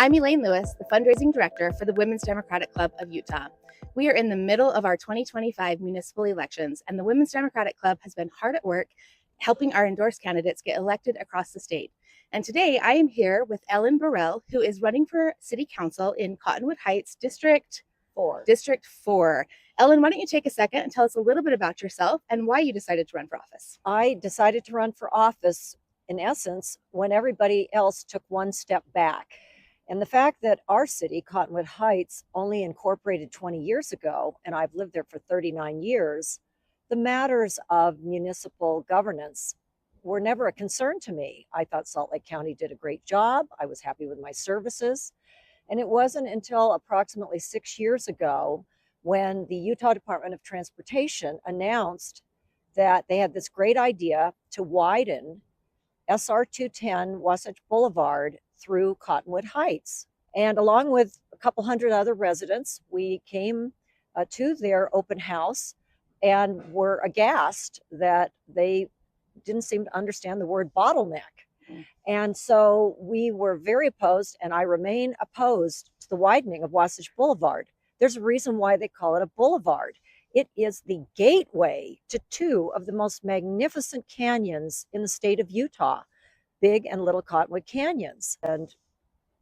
I'm Elaine Lewis, the Fundraising Director for the Women's Democratic Club of Utah. We are in the middle of our 2025 municipal elections, and the Women's Democratic Club has been hard at work helping our endorsed candidates get elected across the state. And today I am here with Ellen Birrell, who is running for City Council in Cottonwood Heights, District 4. Ellen, why don't you take a second and tell us a little bit about yourself and why you decided to run for office? I decided to run for office, in essence, when everybody else took one step back. And the fact that our city, Cottonwood Heights, only incorporated 20 years ago, and I've lived there for 39 years, the matters of municipal governance were never a concern to me. I thought Salt Lake County did a great job. I was happy with my services. And it wasn't until approximately 6 years ago when the Utah Department of Transportation announced that they had this great idea to widen SR 210 Wasatch Boulevard through Cottonwood Heights. And along with a couple hundred other residents, we came to their open house and were aghast that they didn't seem to understand the word bottleneck. And so we were very opposed, and I remain opposed to the widening of Wasatch Boulevard. There's a reason why they call it a boulevard. It is the gateway to two of the most magnificent canyons in the state of Utah, Big and Little Cottonwood Canyons. And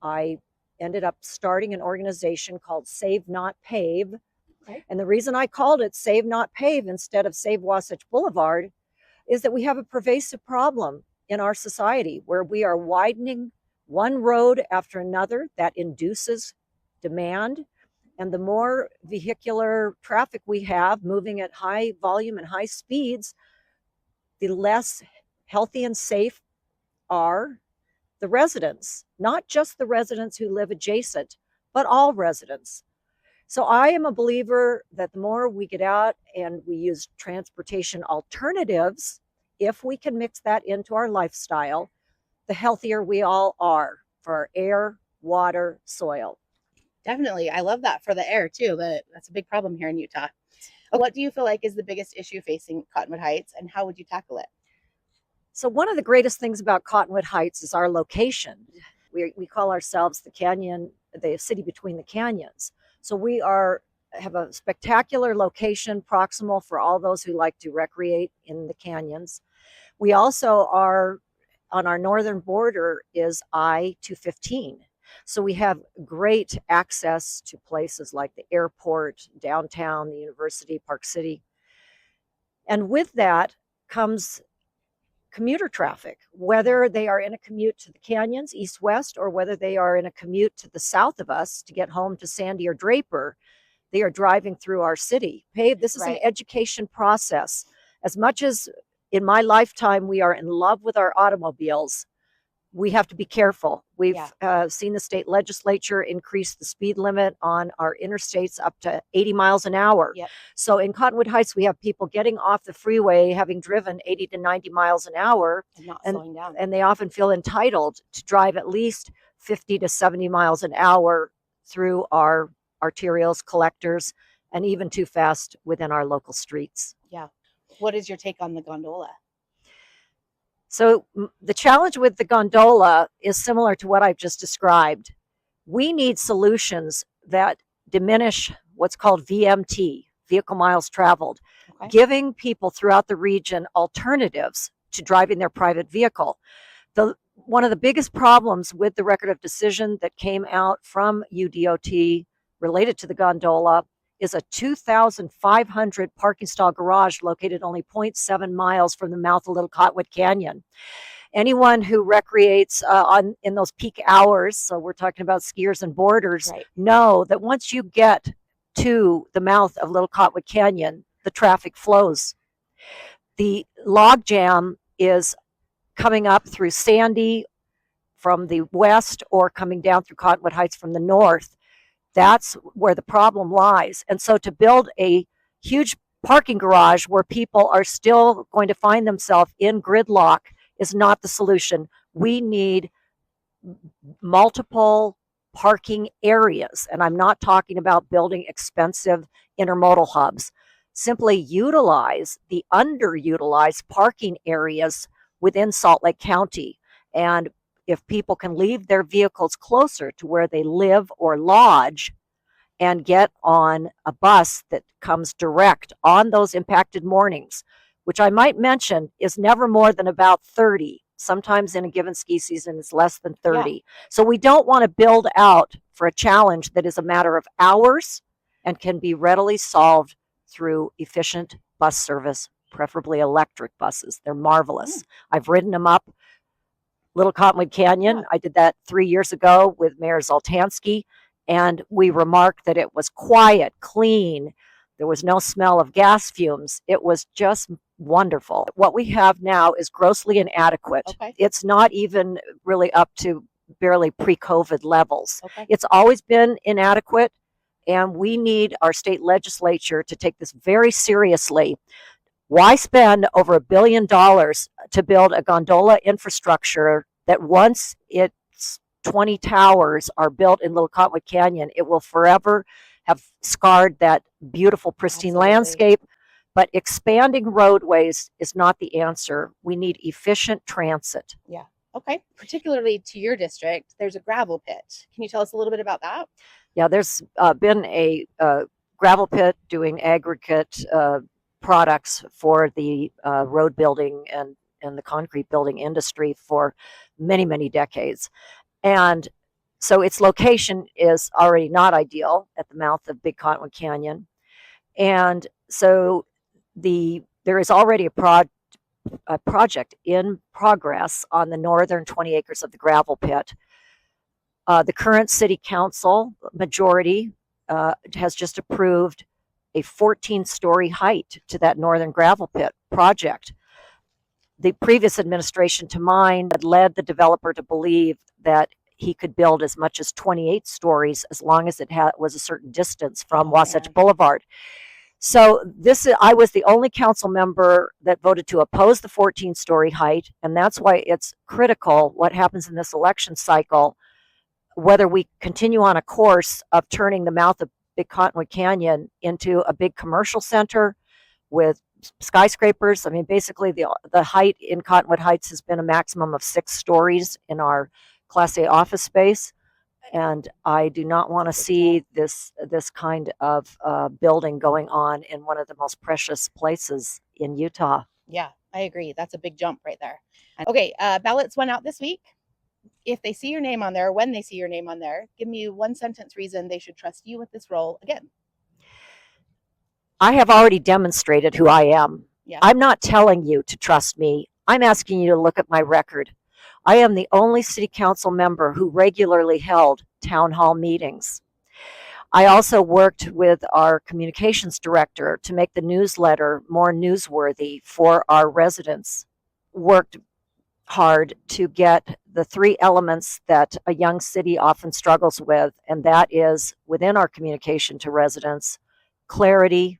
I ended up starting an organization called Save Not Pave. Okay. And the reason I called it Save Not Pave instead of Save Wasatch Boulevard is that we have a pervasive problem in our society where we are widening one road after another that induces demand. And the more vehicular traffic we have moving at high volume and high speeds, the less healthy and safe are the residents, not just the residents who live adjacent, but all residents. So I am a believer that the more we get out and we use transportation alternatives, if we can mix that into our lifestyle, the healthier we all are for our air, water, soil. Definitely. I love that for the air too, but that's a big problem here in Utah. What do you feel like is the biggest issue facing Cottonwood Heights, and how would you tackle it? So one of the greatest things about Cottonwood Heights is our location. We call ourselves the city between the canyons. So we have a spectacular location proximal for all those who like to recreate in the canyons. We also are, on our northern border is I-215. So we have great access to places like the airport, downtown, the university, Park City. And with that comes commuter traffic, whether they are in a commute to the canyons, east-west, or whether they are in a commute to the south of us to get home to Sandy or Draper, they are driving through our city. This is an education process. As much as in my lifetime we are in love with our automobiles, we have to be careful. We've seen the state legislature increase the speed limit on our interstates up to 80 miles an hour. Yep. So in Cottonwood Heights, we have people getting off the freeway, having driven 80 to 90 miles an hour, and not slowing down. And they often feel entitled to drive at least 50 to 70 miles an hour through our arterials, collectors, and even too fast within our local streets. Yeah. What is your take on the gondola? So the challenge with the gondola is similar to what I've just described. We need solutions that diminish what's called VMT, vehicle miles traveled, giving people throughout the region alternatives to driving their private vehicle. One of the biggest problems with the record of decision that came out from UDOT related to the gondola is a 2,500 parking stall garage located only 0.7 miles from the mouth of Little Cottonwood Canyon. Anyone who recreates in those peak hours, so we're talking about skiers and boarders, know that once you get to the mouth of Little Cottonwood Canyon, the traffic flows. The log jam is coming up through Sandy from the west or coming down through Cottonwood Heights from the north. That's where the problem lies. And so to build a huge parking garage where people are still going to find themselves in gridlock is not the solution. We need multiple parking areas. And I'm not talking about building expensive intermodal hubs. Simply utilize the underutilized parking areas within Salt Lake County. And if people can leave their vehicles closer to where they live or lodge and get on a bus that comes direct on those impacted mornings, which I might mention is never more than about 30. Sometimes in a given ski season, it's less than 30. Yeah. So we don't want to build out for a challenge that is a matter of hours and can be readily solved through efficient bus service, preferably electric buses. They're marvelous. I've ridden them up Little Cottonwood Canyon. Yeah. I did that 3 years ago with Mayor Zoltansky, and we remarked that it was quiet, clean. There was no smell of gas fumes. It was just wonderful. What we have now is grossly inadequate. Okay. It's not even really up to barely pre-COVID levels. Okay. It's always been inadequate, and we need our state legislature to take this very seriously. Why spend over $1 billion to build a gondola infrastructure that once its 20 towers are built in Little Cottonwood Canyon, it will forever have scarred that beautiful, pristine landscape? But expanding roadways is not the answer. We need efficient transit. Yeah. Okay. Particularly to your district, there's a gravel pit. Can you tell us a little bit about that? Yeah, there's been a gravel pit doing aggregate products for the road building and the concrete building industry for many, many decades. And so its location is already not ideal at the mouth of Big Cottonwood Canyon. And so there is already a project in progress on the northern 20 acres of the gravel pit. The current city council majority has just approved a 14-story height to that northern gravel pit project. The previous administration, to mine, had led the developer to believe that he could build as much as 28 stories as long as it was a certain distance from Wasatch Boulevard. So I was the only council member that voted to oppose the 14-story height, and that's why it's critical what happens in this election cycle, whether we continue on a course of turning the mouth of Big Cottonwood Canyon into a big commercial center with skyscrapers. I mean, basically the height in Cottonwood Heights has been a maximum of 6 stories in our Class A office space. And I do not want to see this kind of building going on in one of the most precious places in Utah. Yeah, I agree. That's a big jump right there. Okay, ballots went out this week. If they see your name on there, when they see your name on there, give me one sentence reason they should trust you with this role again. I have already demonstrated who I am. Yeah. I'm not telling you to trust me. I'm asking you to look at my record. I am the only city council member who regularly held town hall meetings. I also worked with our communications director to make the newsletter more newsworthy for our residents. Worked hard to get the 3 elements that a young city often struggles with, and that is within our communication to residents: clarity,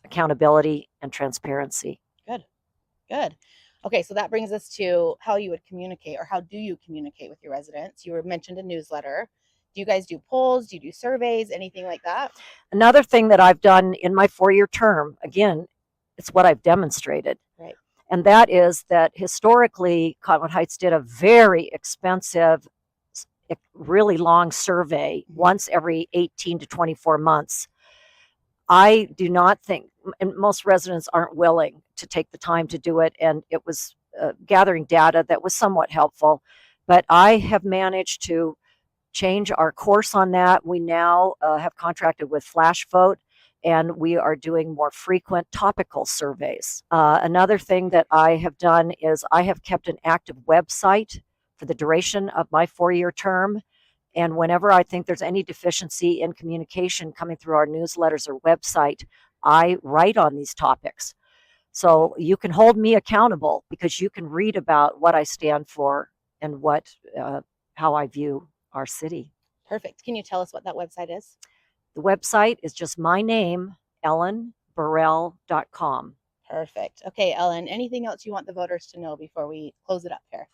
accountability, and transparency. Good. Okay, so that brings us to how you would communicate, or how do you communicate with your residents? You mentioned a newsletter. Do you guys do polls? Do you do surveys? Anything like that? Another thing that I've done in my 4-year term, again, it's what I've demonstrated. Right. And that is that historically, Cottonwood Heights did a very expensive, really long survey once every 18 to 24 months. I do not think, and most residents aren't willing to take the time to do it, and it was gathering data that was somewhat helpful, but I have managed to change our course on that. We now have contracted with Flash Vote, and we are doing more frequent topical surveys. Another thing that I have done is I have kept an active website for the duration of my 4-year term. And whenever I think there's any deficiency in communication coming through our newsletters or website, I write on these topics. So you can hold me accountable because you can read about what I stand for and how I view our city. Perfect. Can you tell us what that website is? The website is just my name, ellenbirrell.com. Perfect. Okay, Ellen, anything else you want the voters to know before we close it up here?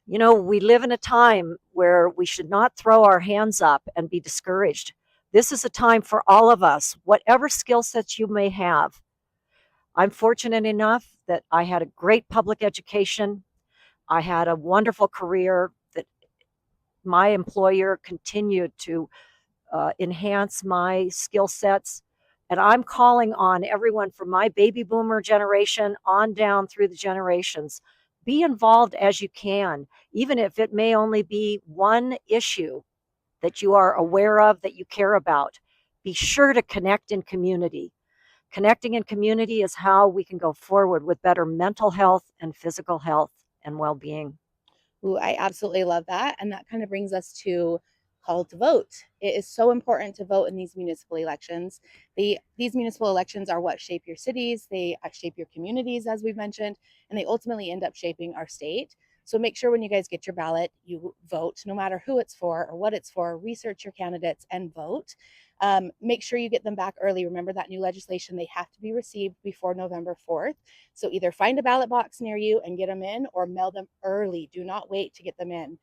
You know, we live in a time where we should not throw our hands up and be discouraged. This is a time for all of us, whatever skill sets you may have. I'm fortunate enough that I had a great public education. I had a wonderful career that my employer continued to enhance my skill sets. And I'm calling on everyone from my baby boomer generation on down through the generations. Be involved as you can, even if it may only be one issue that you are aware of, that you care about. Be sure to connect in community. Connecting in community is how we can go forward with better mental health and physical health and well-being. Ooh, I absolutely love that. And that kind of brings us to call to vote. It is so important to vote in these municipal elections. These municipal elections are what shape your cities, they shape your communities, as we've mentioned, and they ultimately end up shaping our state. So make sure when you guys get your ballot, you vote, no matter who it's for or what it's for. Research your candidates and vote. Make sure you get them back early. Remember that new legislation, they have to be received before November 4th. So either find a ballot box near you and get them in, or mail them early. Do not wait to get them in.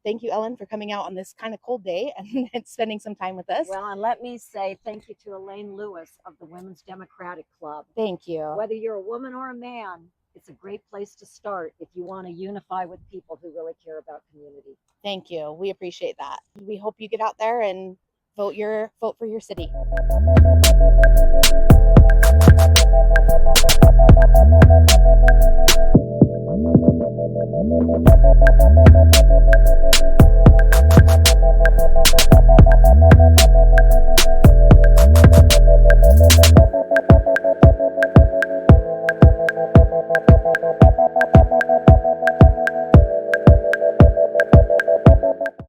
Thank you, Ellen, for coming out on this kind of cold day and spending some time with us. Well, and let me say thank you to Elaine Lewis of the Women's Democratic Club. Thank you. Whether you're a woman or a man, it's a great place to start if you want to unify with people who really care about community. Thank you. We appreciate that. We hope you get out there and vote for your city.